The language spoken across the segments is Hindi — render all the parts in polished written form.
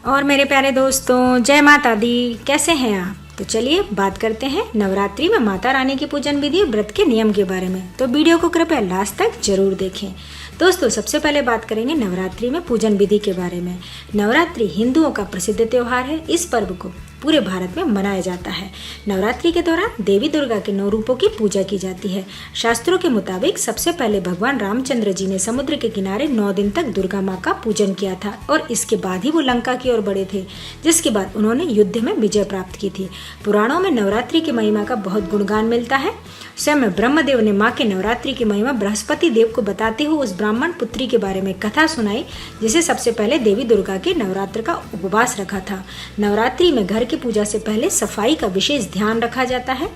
और मेरे प्यारे दोस्तों, जय माता दी। कैसे हैं आप? तो चलिए बात करते हैं नवरात्रि में माता रानी की पूजन विधि और व्रत के नियम के बारे में। तो वीडियो को कृपया लास्ट तक जरूर देखें। दोस्तों, सबसे पहले बात करेंगे नवरात्रि में पूजन विधि के बारे में। नवरात्रि हिंदुओं का प्रसिद्ध त्योहार है। इस पर्व को पूरे भारत में मनाया जाता है। नवरात्रि के दौरान देवी दुर्गा के 9 रूपों की पूजा की जाती है। शास्त्रों के मुताबिक सबसे पहले भगवान रामचंद्र जी ने समुद्र के किनारे 9 दिन तक दुर्गा माँ का पूजन किया था और इसके बाद ही वो लंका की ओर बढ़े थे, जिसके बाद उन्होंने युद्ध में विजय प्राप्त की थी। पुराणों में नवरात्रि की महिमा का बहुत गुणगान मिलता है। स्वयं ब्रह्मदेव ने माँ के नवरात्रि की महिमा बृहस्पति देव को बताते हुए उस ब्राह्मण पुत्री के बारे में कथा सुनाई, जिसे सबसे पहले देवी दुर्गा के नवरात्र का उपवास रखा था। नवरात्रि में घर की पूजा से पहले सफाई का विशेष ध्यान रखा जाता है।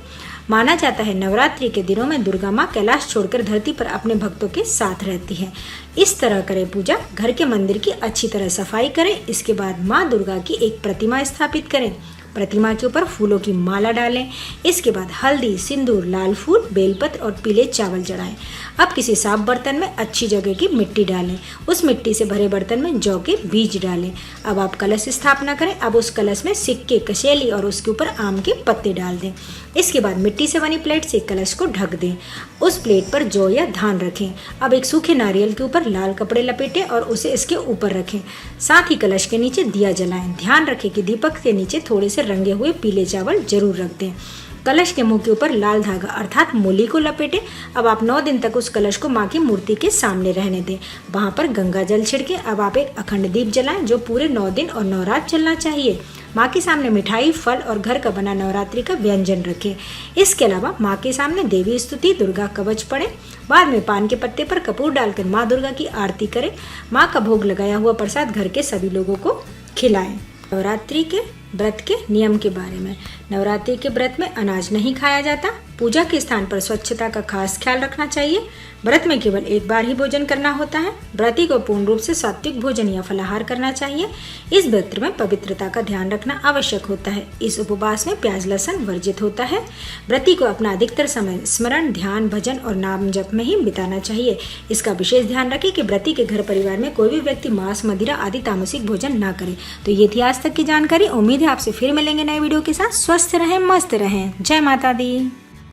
माना जाता है नवरात्रि के दिनों में दुर्गा माँ कैलाश छोड़कर धरती पर अपने भक्तों के साथ रहती है। इस तरह करें पूजा। घर के मंदिर की अच्छी तरह सफाई करें। इसके बाद माँ दुर्गा की एक प्रतिमा स्थापित करें। प्रतिमा के ऊपर फूलों की माला डालें। इसके बाद हल्दी, सिंदूर, लाल फूल, बेलपत्र और पीले चावल चढ़ाएं। अब किसी साफ बर्तन में अच्छी जगह की मिट्टी डालें। उस मिट्टी से भरे बर्तन में जौ के बीज डालें। अब आप कलश स्थापना करें। अब उस कलश में सिक्के, कसेली और उसके ऊपर आम के पत्ते डाल दें। इसके बाद मिट्टी से बनी प्लेट से कलश को ढक दें। उस प्लेट पर जौ या धान रखें। अब एक सूखे नारियल के ऊपर लाल कपड़े लपेटें और उसे इसके ऊपर रखें। साथ ही कलश के नीचे दिया जलाएं। ध्यान रखें कि दीपक के नीचे थोड़े से रंगे हुए पीले चावल जरूर रख दें। कलश के मुंह के ऊपर लाल धागा अर्थात मूली को लपेटें। अब आप 9 दिन तक उस कलश को माँ की मूर्ति के सामने रहने दें। वहाँ पर गंगा जल छिड़के। अब आप एक अखंड दीप जलाएं जो पूरे 9 दिन और 9 रात जलना चाहिए। माँ के सामने मिठाई, फल और घर का बना नवरात्रि का व्यंजन रखें। इसके अलावा माँ के सामने देवी स्तुति, दुर्गा कवच पढ़ें। बाद में पान के पत्ते पर कपूर डालकर माँ दुर्गा की आरती करें। माँ का भोग लगाया हुआ प्रसाद घर के सभी लोगों को खिलाएं। नवरात्रि के व्रत के नियम के बारे में। नवरात्रि के व्रत में अनाज नहीं खाया जाता। पूजा के स्थान पर स्वच्छता का खास ख्याल रखना चाहिए। व्रत में केवल एक बार ही भोजन करना होता है। व्रती को पूर्ण रूप से सात्विक भोजन या फलाहार करना चाहिए। इस व्रत में पवित्रता का ध्यान रखना आवश्यक होता है। इस उपवास में प्याज लहसुन वर्जित होता है। व्रती को अपना अधिकतर समय स्मरण, ध्यान, भजन और नाम जप में ही बिताना चाहिए। इसका विशेष ध्यान रखें कि व्रती के घर परिवार में कोई भी व्यक्ति मांस, मदिरा आदि तामसिक भोजन ना करे। तो ये थी आज तक की जानकारी। उम्मीद है आपसे फिर मिलेंगे नए वीडियो के साथ। स्वस्थ रहें, मस्त रहें। जय माता दी।